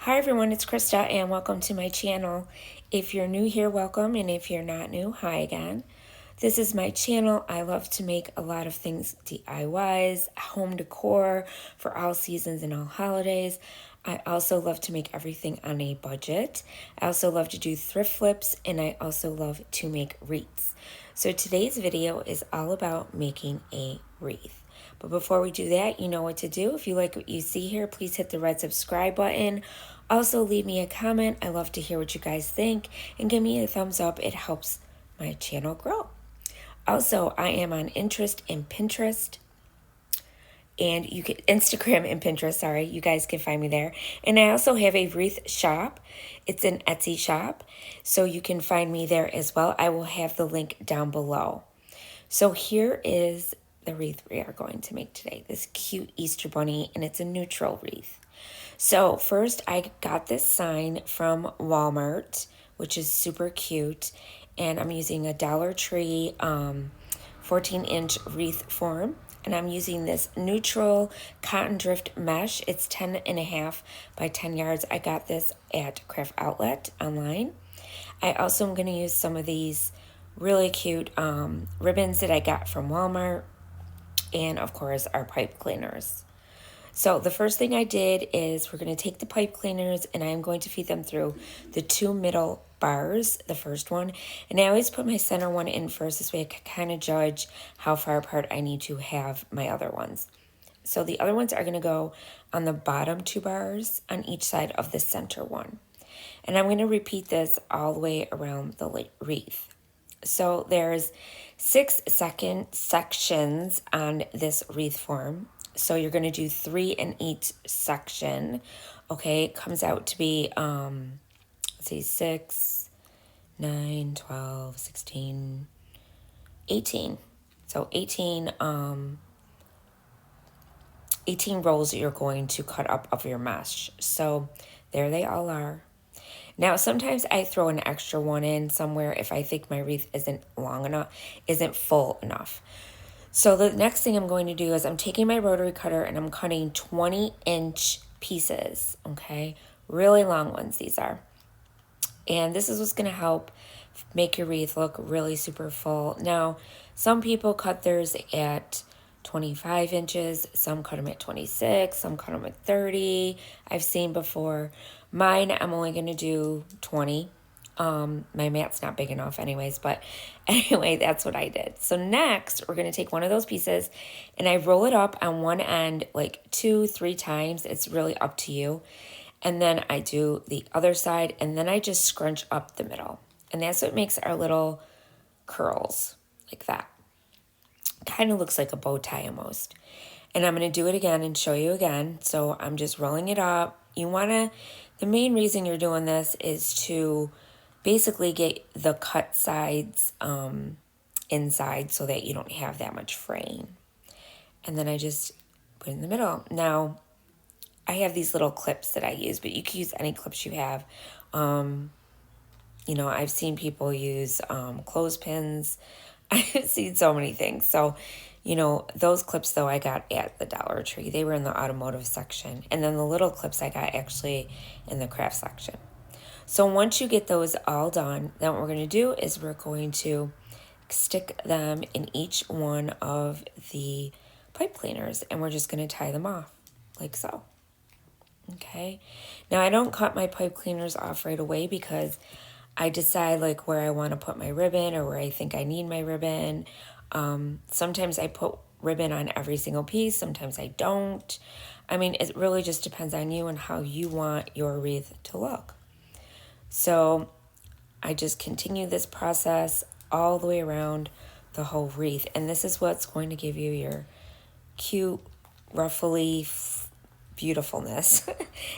Hi everyone, it's Krista and welcome to my channel. If you're new here, welcome, and if you're not new, hi again. This is my channel. I love to make a lot of things DIYs, home decor for all seasons and all holidays. I also love to make everything on a budget. I also love to do thrift flips, and I also love to make wreaths. So today's video is all about making a wreath. But before we do that, you know what to do. If you like what you see here, please hit the red subscribe button. Also, leave me a comment. I love to hear what you guys think. And give me a thumbs up. It helps my channel grow. Also, I am on Pinterest. And you can Instagram and Pinterest, sorry. You guys can find me there. And I also have a wreath shop. It's an Etsy shop. So you can find me there as well. I will have the link down below. So here is the wreath we are going to make today. This cute Easter bunny, and it's a neutral wreath. So first I got this sign from Walmart, which is super cute. And I'm using a Dollar Tree 14-inch wreath form. And I'm using this neutral cotton drift mesh. It's 10.5 by 10 yards. I got this at Craft Outlet online. I also am going to use some of these really cute ribbons that I got from Walmart. And of course, our pipe cleaners. So the first thing I did is we're going to take the pipe cleaners and I'm going to feed them through the two middle bars, the first one. And I always put my center one in first. This way I can kind of judge how far apart I need to have my other ones. So the other ones are going to go on the bottom two bars on each side of the center one. And I'm going to repeat this all the way around the wreath. So there's 6 sections on this wreath form. So you're going to do 3 in each section. Okay, it comes out to be, let's see, 6, 9, 12, 16, 18. So 18 rolls that you're going to cut up of your mesh. So there they all are. Now, sometimes I throw an extra one in somewhere if I think my wreath isn't long enough, isn't full enough. So the next thing I'm going to do is I'm taking my rotary cutter and I'm cutting 20-inch pieces, okay? Really long ones these are. And this is what's going to help make your wreath look really super full. Now, some people cut theirs at 25 inches. Some cut them at 26. Some cut them at 30. I've seen before. Mine, I'm only going to do 20. My mat's not big enough anyways, but anyway, that's what I did. So next, we're going to take one of those pieces and I roll it up on one end like 2-3 times. It's really up to you. And then I do the other side and then I just scrunch up the middle. And that's what makes our little curls like that. Kind of looks like a bow tie almost. And I'm going to do it again and show you again. So I'm just rolling it up. The main reason you're doing this is to basically get the cut sides inside so that you don't have that much fraying. And then I just put it in the middle. Now, I have these little clips that I use, but you can use any clips you have. You know, I've seen people use clothespins. I've seen so many things. So, you know, those clips, though, I got at the Dollar Tree. They were in the automotive section. And then the little clips I got actually in the craft section. So once you get those all done, then what we're going to do is we're going to stick them in each one of the pipe cleaners. And we're just going to tie them off like so. Okay. Now, I don't cut my pipe cleaners off right away because I decide like where I want to put my ribbon or where I think I need my ribbon. Sometimes I put ribbon on every single piece. Sometimes I don't. I mean, it really just depends on you and how you want your wreath to look. So I just continue this process all the way around the whole wreath. And this is what's going to give you your cute, ruffly beautifulness.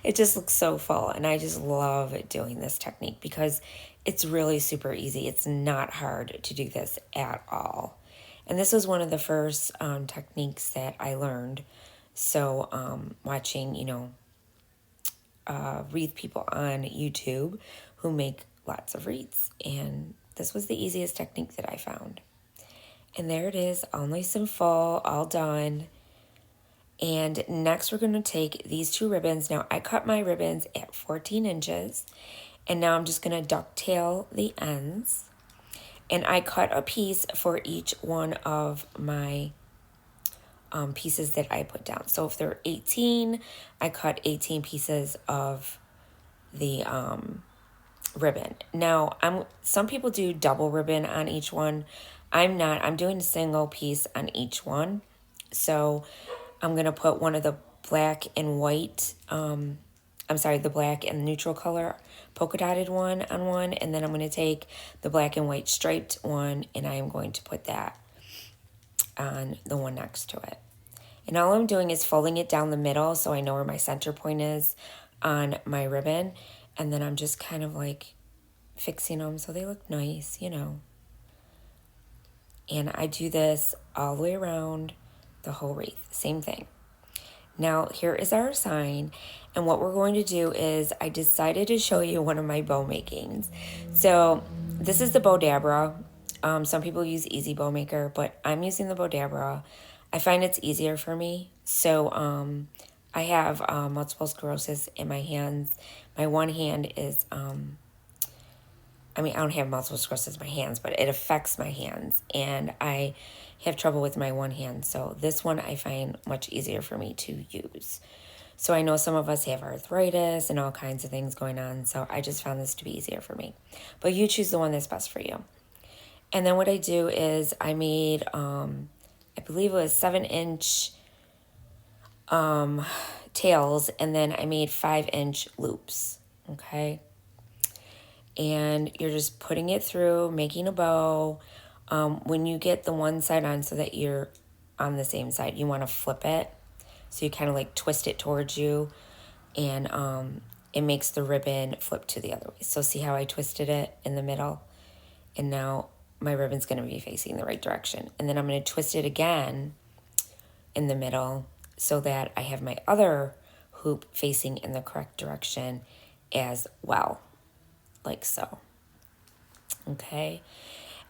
It just looks so full. And I just love doing this technique because it's really super easy. It's not hard to do this at all. And this was one of the first techniques that I learned. So watching, you know, wreath people on YouTube who make lots of wreaths. And this was the easiest technique that I found. And there it is, all nice and full, all done. And next we're going to take these two ribbons. Now I cut my ribbons at 14 inches. And now I'm just going to ducktail the ends. And I cut a piece for each one of my pieces that I put down. So if they're 18, I cut 18 pieces of the ribbon. Now, some people do double ribbon on each one. I'm not. I'm doing a single piece on each one. So I'm going to put one of the black and white, the black and neutral color polka dotted one on one. And then I'm going to take the black and white striped one and I am going to put that on the one next to it. And all I'm doing is folding it down the middle so I know where my center point is on my ribbon. And then I'm just kind of like fixing them so they look nice, you know. And I do this all the way around the whole wreath. Same thing. Now, here is our sign. And what we're going to do is I decided to show you one of my bow makings. So this is the Bowdabra. Some people use Easy Bow Maker, but I'm using the Bowdabra. I find it's easier for me. So I have multiple sclerosis in my hands. My one hand is, I don't have multiple sclerosis in my hands, but it affects my hands. And I have trouble with my one hand. So this one I find much easier for me to use. So I know some of us have arthritis and all kinds of things going on. So I just found this to be easier for me. But you choose the one that's best for you. And then what I do is I made, I believe it was 7-inch tails, and then I made 5-inch loops, okay? And you're just putting it through, making a bow. When you get the one side on so that you're on the same side, you want to flip it. So you kind of like twist it towards you, and it makes the ribbon flip to the other way. So see how I twisted it in the middle? And now my ribbon's going to be facing the right direction. And then I'm going to twist it again in the middle so that I have my other hoop facing in the correct direction as well, like so. Okay.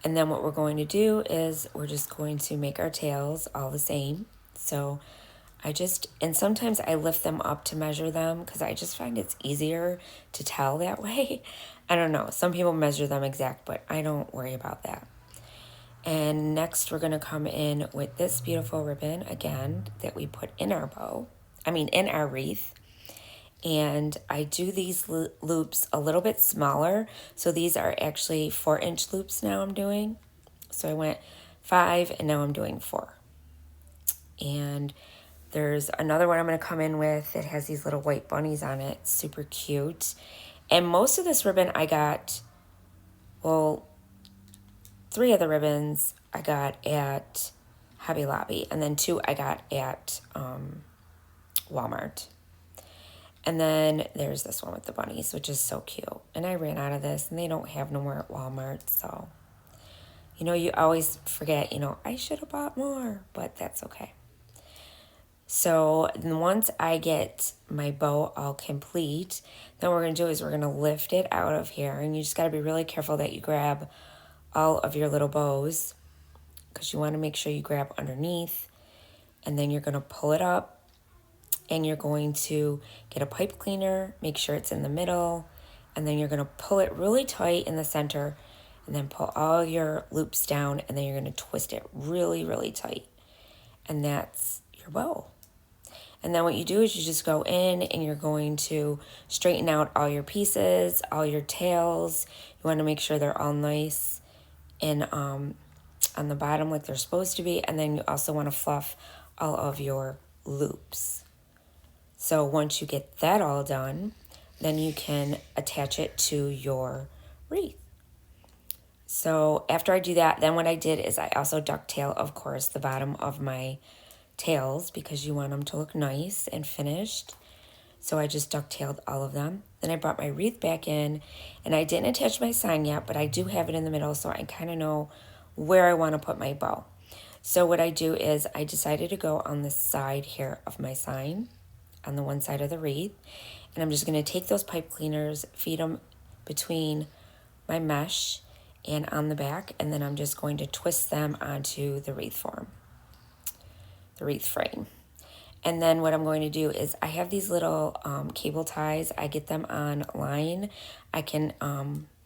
And then what we're going to do is we're just going to make our tails all the same. So and sometimes I lift them up to measure them because I just find it's easier to tell that way. I don't know. Some people measure them exact, but I don't worry about that. And next we're going to come in with this beautiful ribbon again that we put in our in our wreath. And I do these loops a little bit smaller. So these are actually 4-inch loops now I'm doing. So I went 5 and now I'm doing 4. And there's another one I'm going to come in with that has these little white bunnies on it. Super cute. And most of this ribbon I got, 3 of the ribbons I got at Hobby Lobby. And then 2 I got at Walmart. And then there's this one with the bunnies, which is so cute. And I ran out of this, and they don't have no more at Walmart. So, you always forget, I should have bought more, but that's okay. So once I get my bow all complete, then what we're going to do is we're going to lift it out of here. And you just got to be really careful that you grab all of your little bows because you want to make sure you grab underneath. And then you're going to pull it up. And you're going to get a pipe cleaner, make sure it's in the middle, and then you're going to pull it really tight in the center, and then pull all your loops down, and then you're going to twist it really, really tight. And that's your bow. And then what you do is you just go in and you're going to straighten out all your pieces, all your tails. You want to make sure they're all nice and on the bottom like they're supposed to be. And then you also want to fluff all of your loops. So once you get that all done, then you can attach it to your wreath. So after I do that, then what I did is I also ducktail, of course, the bottom of my tails because you want them to look nice and finished. So I just ducktailed all of them. Then I brought my wreath back in, and I didn't attach my sign yet, but I do have it in the middle, so I kind of know where I want to put my bow. So what I do is I decided to go on the side here of my sign, on the one side of the wreath, and I'm just going to take those pipe cleaners, feed them between my mesh and on the back, and then I'm just going to twist them onto the wreath frame. And then what I'm going to do is I have these little cable ties. I get them online. I can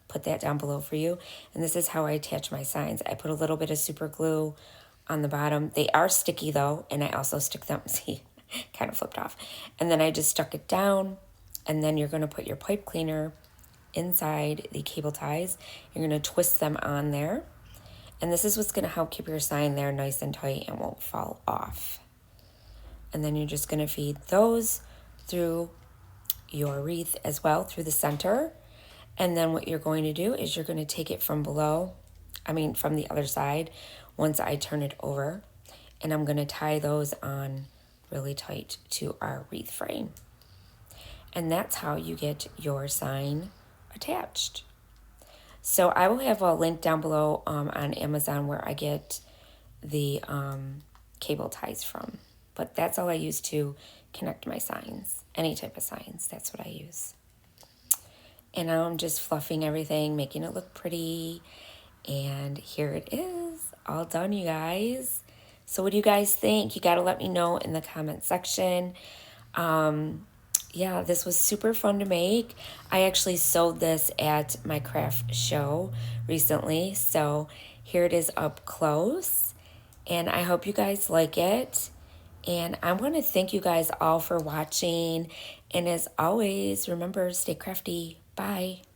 put that down below for you. And this is how I attach my signs. I put a little bit of super glue on the bottom. They are sticky though, and I also stick them, see, kind of flipped off. And then I just stuck it down, and then you're gonna put your pipe cleaner inside the cable ties. You're gonna twist them on there. And this is what's gonna help keep your sign there nice and tight and won't fall off. And then you're just gonna feed those through your wreath as well, through the center. And then what you're going to do is you're gonna take it from below, from the other side, once I turn it over. And I'm gonna tie those on really tight to our wreath frame. And that's how you get your sign attached. So I will have a link down below on Amazon where I get the cable ties from. But that's all I use to connect my signs. Any type of signs, that's what I use. And now I'm just fluffing everything, making it look pretty. And here it is, all done, you guys. So what do you guys think? You got to let me know in the comment section. Yeah, this was super fun to make. I actually sewed this at my craft show recently. So here it is up close. And I hope you guys like it. And I want to thank you guys all for watching. And as always, remember, stay crafty. Bye.